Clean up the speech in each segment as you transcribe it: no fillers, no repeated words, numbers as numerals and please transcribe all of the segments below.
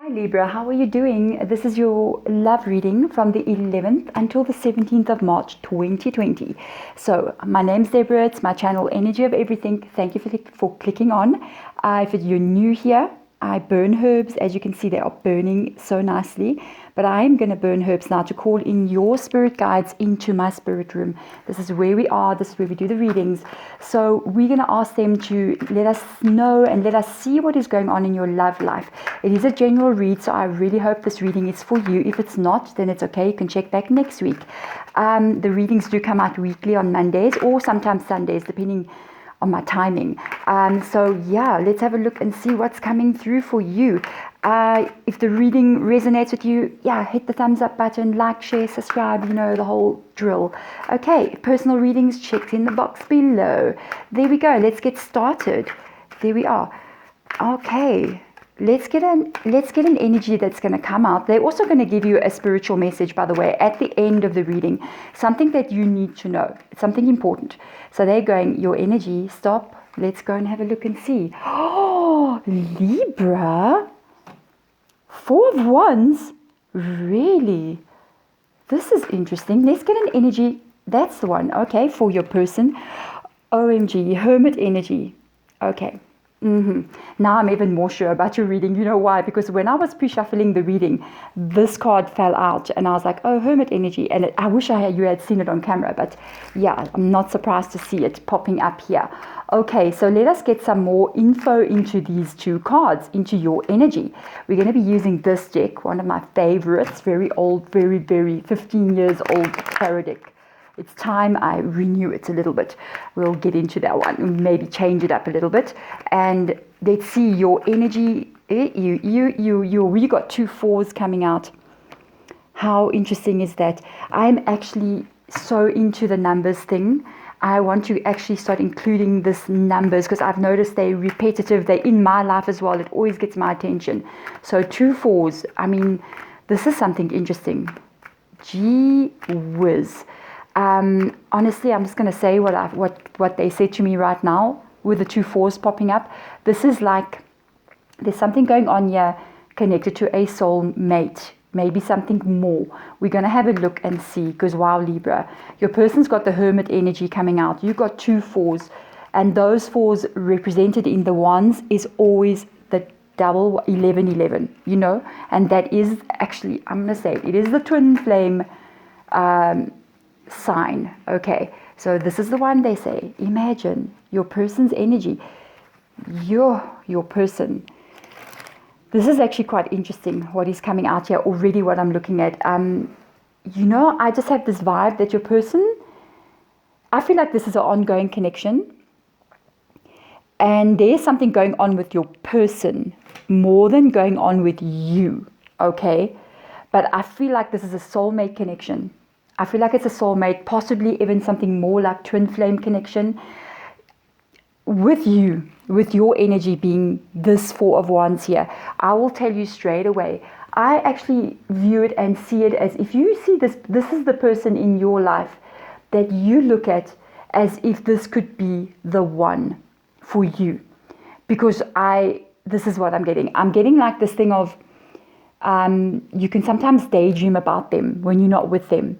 Hi Libra, how are you doing? This is your love reading from the 11th until the 17th of March 2020. So, my name's Deborah, it's my channel Energy of Everything. Thank you for clicking on. If you're new here, I burn herbs. As you can see, they are burning so nicely. But I am going to burn herbs now to call in your spirit guides into my spirit room. This is where we are. This is where we do the readings. So we're going to ask them to let us know and let us see what is going on in your love life. It is a general read, so I really hope this reading is for you. If it's not, then it's okay. You can check back next week. The readings do come out weekly on Mondays or sometimes Sundays, depending on my timing. So yeah, let's have a look and see what's coming through for you. If the reading resonates with you, yeah, hit the thumbs up button, like, share, subscribe, you know, the whole drill. Okay, personal readings checked in the box below. There we go. Let's get started. There we are. Okay. Let's get an energy that's going to come out. They're also going to give you a spiritual message, by the way, at the end of the reading. Something that you need to know. It's something important. So they're going, your energy, stop. Let's go and have a look and see. Oh, Libra. 4 of Wands. Really? This is interesting. Let's get an energy. That's the one. Okay, for your person. OMG, Hermit energy. Okay. Now I'm even more sure about your reading. You know why? Because when I was pre-shuffling the reading, this card fell out and I was like, oh, Hermit energy. And I wish you had seen it on camera, but yeah, I'm not surprised to see it popping up here. Okay, so let us get some more info into these 2 cards, into your energy. We're going to be using this deck, one of my favorites, very old, very, very 15 years old tarot deck. It's time I renew it a little bit. We'll get into that one, maybe change it up a little bit. And let's see your energy. You got 2 4s coming out. How interesting is that? I'm actually so into the numbers thing. I want to actually start including this numbers because I've noticed they're repetitive. They're in my life as well. It always gets my attention. So 2 4s. I mean, this is something interesting. Gee whiz. Honestly, I'm just going to say what they said to me right now with the 2 4s popping up. This is like there's something going on here connected to a soul mate, maybe something more. We're going to have a look and see because wow, Libra, your person's got the Hermit energy coming out. You got 2 4s, and those 4s represented in the Wands is always the double 11, you know, and that is actually, I'm going to say it is the twin flame sign. Okay, so this is the one they say. Imagine your person's energy. Your person. This is actually quite interesting what is coming out here already, what I'm looking at. You know, I just have this vibe that your person, I feel like this is an ongoing connection. And there's something going on with your person more than going on with you. Okay, but I feel like this is a soulmate connection. I feel like it's a soulmate, possibly even something more like twin flame connection with you, with your energy being this 4 of Wands here. I will tell you straight away, I actually view it and see it as if you see this is the person in your life that you look at as if this could be the one for you. Because this is what I'm getting. I'm getting like this thing of, you can sometimes daydream about them when you're not with them.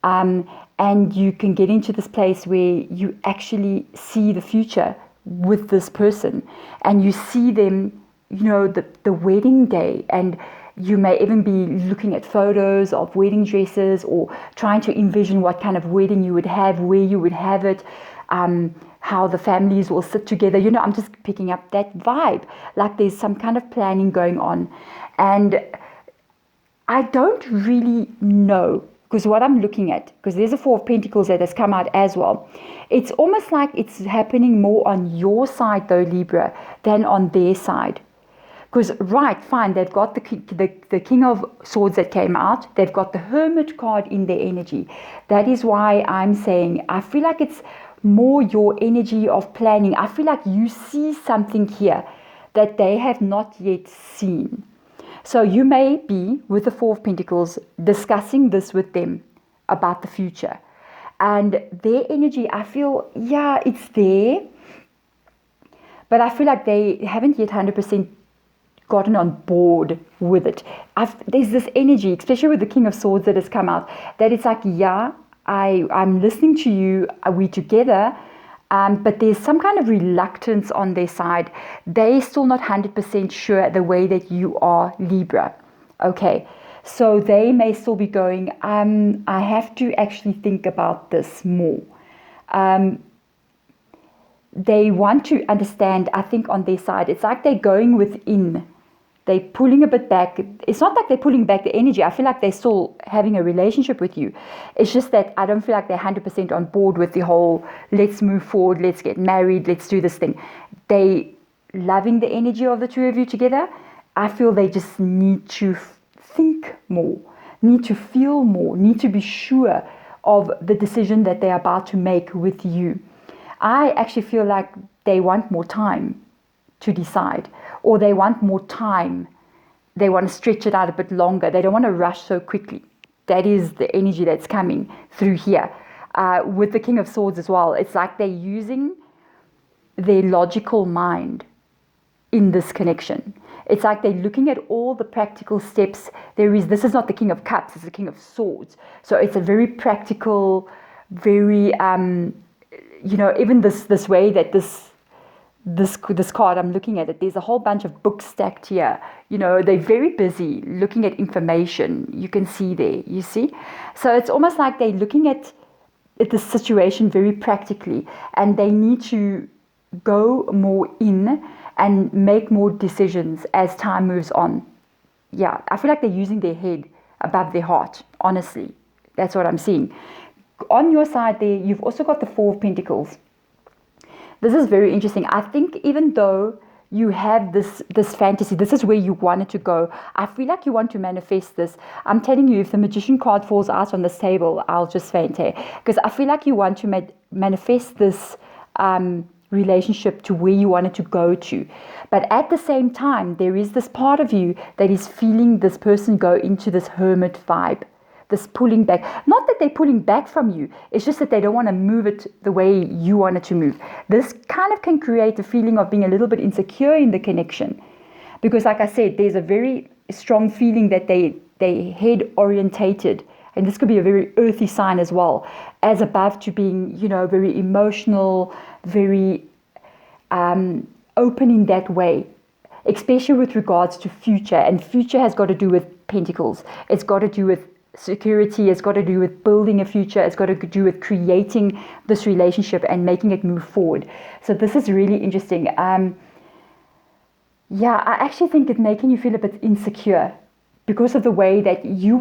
And you can get into this place where you actually see the future with this person and you see them, you know, the wedding day, and you may even be looking at photos of wedding dresses or trying to envision what kind of wedding you would have, where you would have it, how the families will sit together. You know, I'm just picking up that vibe, like there's some kind of planning going on. And I don't really know, because what I'm looking at, because there's a 4 of Pentacles that has come out as well. It's almost like it's happening more on your side though, Libra, than on their side. Because, right, fine, they've got the King of Swords that came out. They've got the Hermit card in their energy. That is why I'm saying I feel like it's more your energy of planning. I feel like you see something here that they have not yet seen. So you may be, with the 4 of Pentacles, discussing this with them about the future. And their energy, I feel, yeah, it's there. But I feel like they haven't yet 100% gotten on board with it. There's this energy, especially with the King of Swords that has come out, that it's like, yeah, I'm listening to you, we're together, but there's some kind of reluctance on their side. They're still not 100% sure the way that you are, Libra. Okay, so they may still be going, I have to actually think about this more. They want to understand, I think, on their side. It's like they're going within. They're pulling a bit back. It's not like they're pulling back the energy. I feel like they're still having a relationship with you. It's just that I don't feel like they're 100% on board with the whole, let's move forward, let's get married, let's do this thing. They loving the energy of the two of you together. I feel they just need to think more, need to feel more, need to be sure of the decision that they're about to make with you. I actually feel like they want more time to decide, or they want more time. They want to stretch it out a bit longer. They don't want to rush so quickly. That is the energy that's coming through here. With the King of Swords as well, it's like they're using their logical mind in this connection. It's like they're looking at all the practical steps. This is not the King of Cups, it's the King of Swords. So it's a very practical, very, even this way that this card, I'm looking at it, there's a whole bunch of books stacked here. They're very busy looking at information. You can see there, you see? So it's almost like they're looking at the situation very practically, and they need to go more in and make more decisions as time moves on. Yeah, I feel like they're using their head above their heart, honestly. That's what I'm seeing. On your side there, you've also got the Four of Pentacles. This is very interesting. I think even though you have this fantasy, this is where you wanted to go, I feel like you want to manifest this. I'm telling you, if the Magician card falls out on this table, I'll just faint here. Because I feel like you want to manifest this relationship to where you wanted to go to. But at the same time, there is this part of you that is feeling this person go into this hermit vibe. This pulling back. Not that they're pulling back from you. It's just that they don't want to move it the way you want it to move. This kind of can create a feeling of being a little bit insecure in the connection. Because like I said, there's a very strong feeling that they head orientated. And this could be a very earthy sign as well. As above to being, very emotional, very open in that way. Especially with regards to future. And future has got to do with pentacles. It's got to do with security, it's got to do with building a future, it's got to do with creating this relationship and making it move forward. So this is really interesting. I actually think it's making you feel a bit insecure because of the way that you're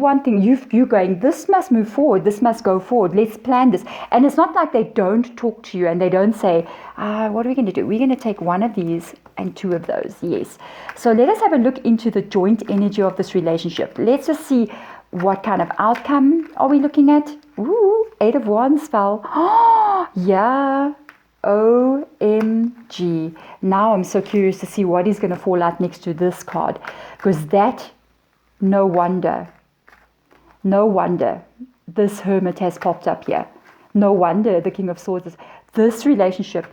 going, this must move forward, this must go forward, let's plan this. And it's not like they don't talk to you and they don't say, what are we going to do? We're going to take one of these and two of those. Yes. So let us have a look into the joint energy of this relationship. Let's just see what kind of outcome are we looking at? Ooh, 8 of Wands fell. Oh, yeah. OMG. Now I'm so curious to see what is going to fall out next to this card. Because no wonder this hermit has popped up here. No wonder the King of Swords is. This relationship,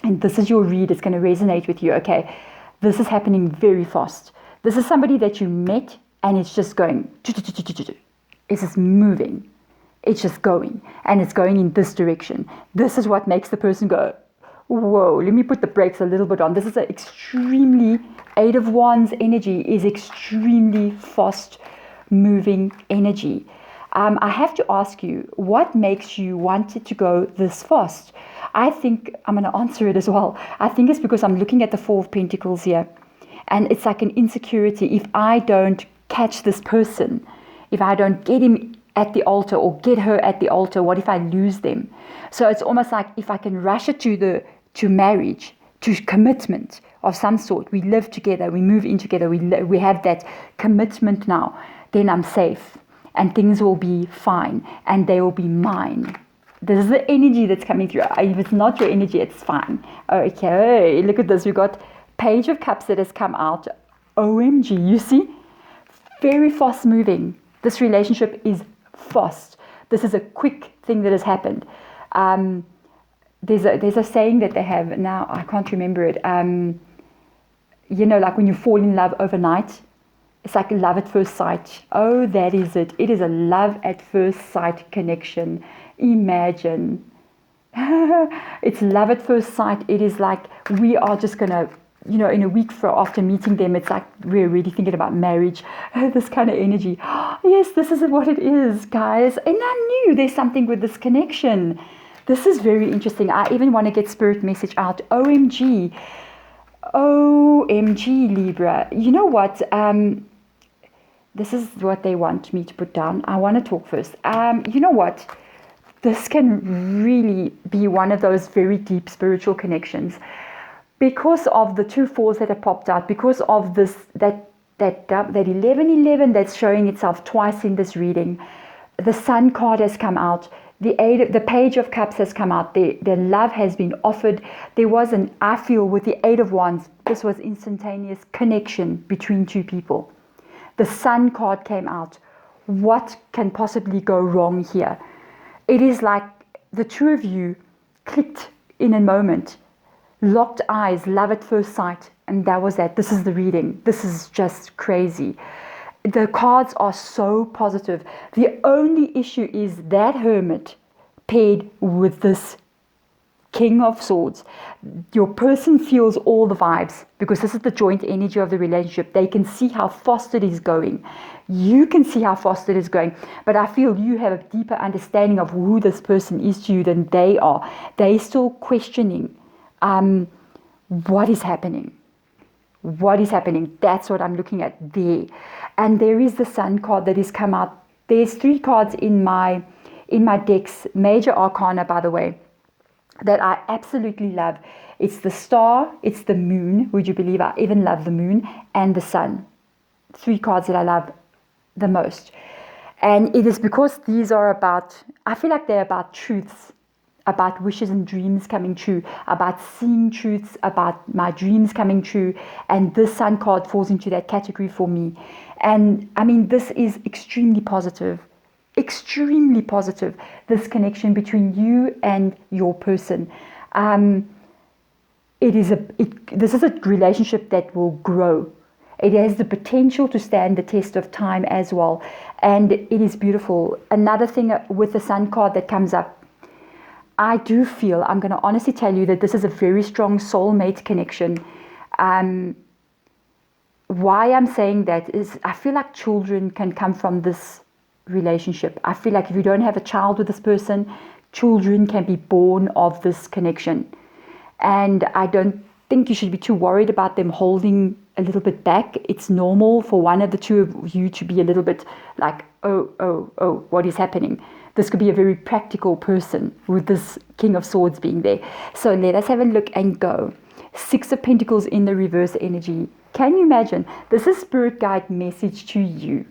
and this is your read, it's going to resonate with you, okay? This is happening very fast. This is somebody that you met, and it's just going, it's just moving. It's just going. And it's going in this direction. This is what makes the person go, whoa, let me put the brakes a little bit on. This is an extremely, 8 of Wands energy is extremely fast moving energy. I have to ask you, what makes you want it to go this fast? I think I'm going to answer it as well. I think it's because I'm looking at the Four of Pentacles here. And it's like an insecurity. If I don't catch this person, if I don't get him at the altar or get her at the altar, what if I lose them? So it's almost like if I can rush it to marriage, to commitment of some sort, we live together, we move in together, we have that commitment now, then I'm safe and things will be fine and they will be mine. This is the energy that's coming through. If it's not your energy, it's fine. Okay, look at this. We got Page of Cups that has come out. OMG, you see? Very fast moving. This relationship is fast. This is a quick thing that has happened. There's a saying that they have now. I can't remember it. you know, like when you fall in love overnight. It's like love at first sight. Oh, that is it. It is a love at first sight connection. Imagine. It's love at first sight. It is like we are just going to, you know, in a week after meeting them, it's like we're already thinking about marriage. This kind of energy. Yes, this is what it is, guys. And I knew there's something with this connection. This is very interesting. I even want to get spirit message out. OMG. OMG, Libra. You know what? This is what they want me to put down. I want to talk first. You know what? This can really be one of those very deep spiritual connections because of the 2 4s that have popped out, because of this that 1111 that's showing itself twice in this reading. The Sun card has come out. The Page of Cups has come out. The love has been offered. There was I feel with the 8 of Wands, this was instantaneous connection between 2 people. The Sun card came out. What can possibly go wrong here? It is like the 2 of you clicked in a moment, locked eyes, love at first sight, and that was that. This is the reading. This is just crazy. The cards are so positive. The only issue is that Hermit paired with this King of Swords. Your person feels all the vibes because this is the joint energy of the relationship. They can see how fast it is going. You can see how fast it is going. But I feel you have a deeper understanding of who this person is to you than they are. They're still questioning what is happening. What is happening? That's what I'm looking at there. And there is the Sun card that has come out. There's 3 cards in my decks, major arcana, by the way, that I absolutely love. It's the Star, it's the Moon. Would you believe I even love the Moon and the Sun? 3 cards that I love the most. And it is because these are about, I feel like they're about truths, about wishes and dreams coming true, about seeing truths, about my dreams coming true. And this Sun card falls into that category for me. And I mean, this is extremely positive. Extremely positive, this connection between you and your person. This is a relationship that will grow. It has the potential to stand the test of time as well, and it is beautiful. Another thing with the Sun card that comes up, I do feel, I'm going to honestly tell you that this is a very strong soulmate connection. Why I'm saying that is I feel like children can come from this relationship. I feel like if you don't have a child with this person, children can be born of this connection. And I don't think you should be too worried about them holding a little bit back. It's normal for one of the 2 of you to be a little bit like, oh, what is happening? This could be a very practical person with this King of Swords being there. So let us have a look and go. 6 of Pentacles in the reverse energy. Can you imagine? This is Spirit Guide message to you.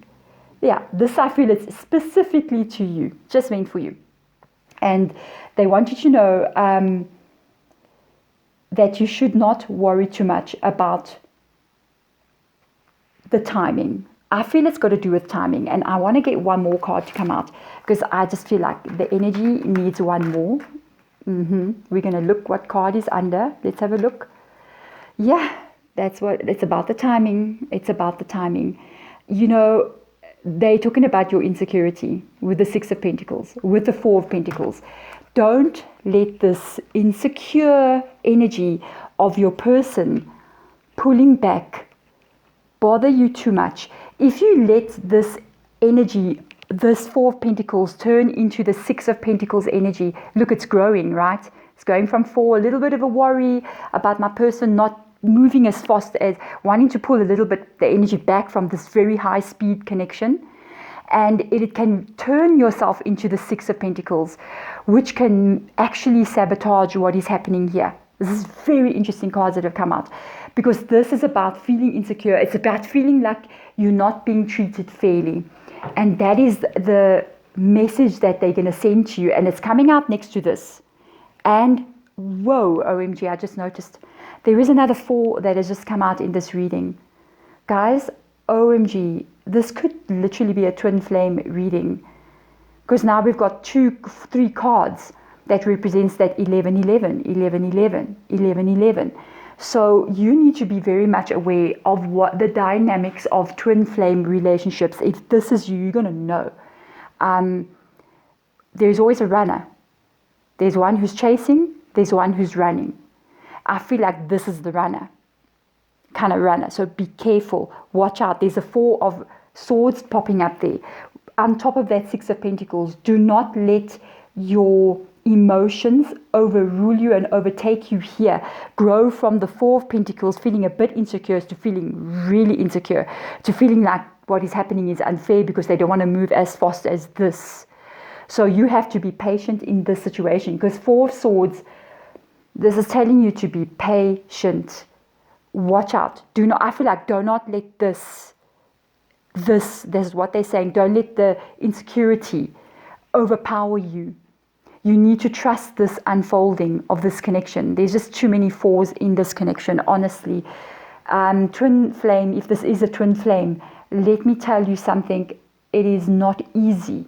Yeah, this I feel it's specifically to you, just meant for you. And they want you to know that you should not worry too much about the timing. I feel it's got to do with timing. And I want to get one more card to come out because I just feel like the energy needs one more. We're going to look what card is under. Let's have a look. Yeah, that's what it's about, the timing. It's about the timing. You know, they're talking about your insecurity with the 6 of Pentacles, with the 4 of Pentacles. Don't let this insecure energy of your person pulling back bother you too much. If you let this energy, this 4 of Pentacles, turn into the 6 of Pentacles energy, look, it's growing, right? It's going from 4, a little bit of a worry about my person not moving as fast as wanting to pull a little bit the energy back from this very high speed connection, and it can turn yourself into the 6 of Pentacles, which can actually sabotage what is happening here. This is very interesting cards that have come out because this is about feeling insecure. It's about feeling like you're not being treated fairly, and that is the message that they're going to send to you, and it's coming out next to this. And whoa, OMG, I just noticed there is another 4 that has just come out in this reading. Guys, OMG, this could literally be a twin flame reading because now we've got 3 cards that represents that 11, 11, 11, 11, 11, 11. So you need to be very much aware of what the dynamics of twin flame relationships. If this is you, you're going to know. There's always a runner. There's one who's chasing, there's one who's running. I feel like this is the runner, kind of runner. So be careful, watch out. There's a 4 of Swords popping up there. On top of that 6 of Pentacles, do not let your emotions overrule you and overtake you here. Grow from the 4 of Pentacles, feeling a bit insecure, to feeling really insecure, to feeling like what is happening is unfair because they don't want to move as fast as this. So you have to be patient in this situation, because 4 of Swords, this is telling you to be patient. Watch out. Do not let this is what they're saying. Don't let the insecurity overpower you. You need to trust this unfolding of this connection. There's just too many 4s in this connection, honestly. Twin flame, if this is a twin flame, let me tell you something. It is not easy.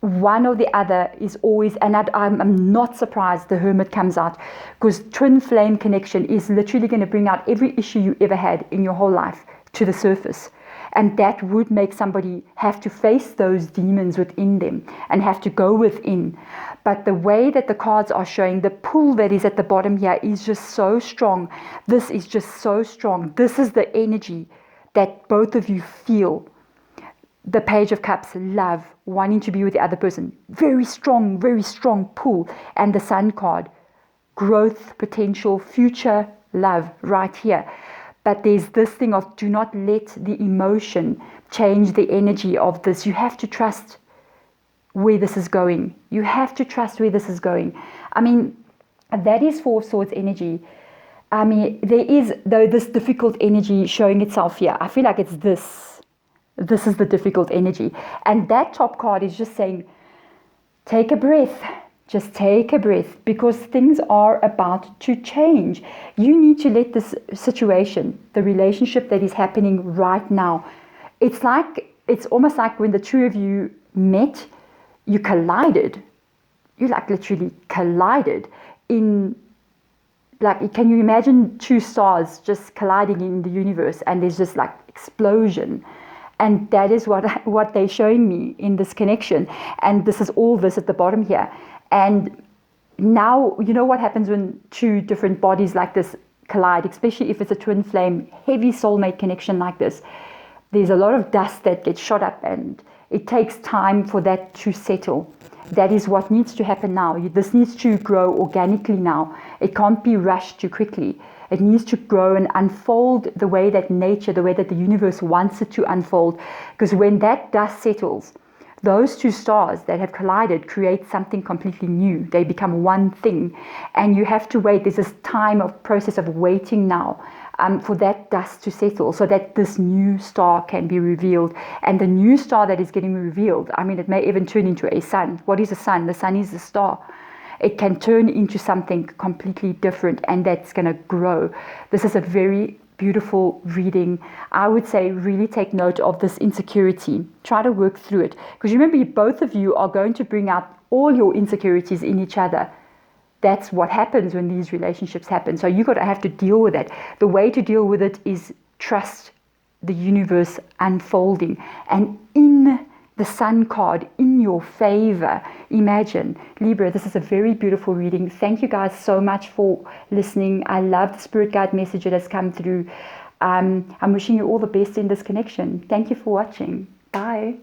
One or the other is always, and I'm not surprised the Hermit comes out, because twin flame connection is literally going to bring out every issue you ever had in your whole life to the surface. And that would make somebody have to face those demons within them and have to go within. But the way that the cards are showing, the pull that is at the bottom here is just so strong. This is just so strong. This is the energy that both of you feel. The Page of Cups, love, wanting to be with the other person. Very strong pull. And the Sun card, growth, potential, future love right here. But there's this thing of do not let the emotion change the energy of this. You have to trust where this is going. You have to trust where this is going. I mean, that is 4 of Swords energy. I mean, there is, though, this difficult energy showing itself here. I feel like it's this. This is the difficult energy. And that top card is just saying, take a breath. Just take a breath, because things are about to change. You need to let this situation, the relationship that is happening right now, it's almost like when the two of you met, you collided. You like literally collided in, like, can you imagine 2 stars just colliding in the universe, and there's just like explosion. And that is what they're showing me in this connection. And this is all this at the bottom here. And now, you know what happens when 2 different bodies like this collide, especially if it's a twin flame, heavy soulmate connection like this. There's a lot of dust that gets shot up, and it takes time for that to settle. That is what needs to happen now. This needs to grow organically now. It can't be rushed too quickly. It needs to grow and unfold the way that nature, the way that the universe wants it to unfold. Because when that dust settles, those 2 stars that have collided create something completely new. They become one thing. And you have to wait. There's this process of waiting now for that dust to settle, so that this new star can be revealed. And the new star that is getting revealed, I mean, it may even turn into a sun. What is a sun? The sun is a star. It can turn into something completely different, and that's going to grow. This is a very beautiful reading. I would say really take note of this insecurity. Try to work through it, because remember, both of you are going to bring out all your insecurities in each other. That's what happens when these relationships happen. So you have to deal with it. The way to deal with it is trust the universe unfolding, and in the Sun card in your favor. Imagine, Libra, this is a very beautiful reading. Thank you guys so much for listening. I love the spirit guide message that has come through. I'm wishing you all the best in this connection. Thank you for watching. Bye.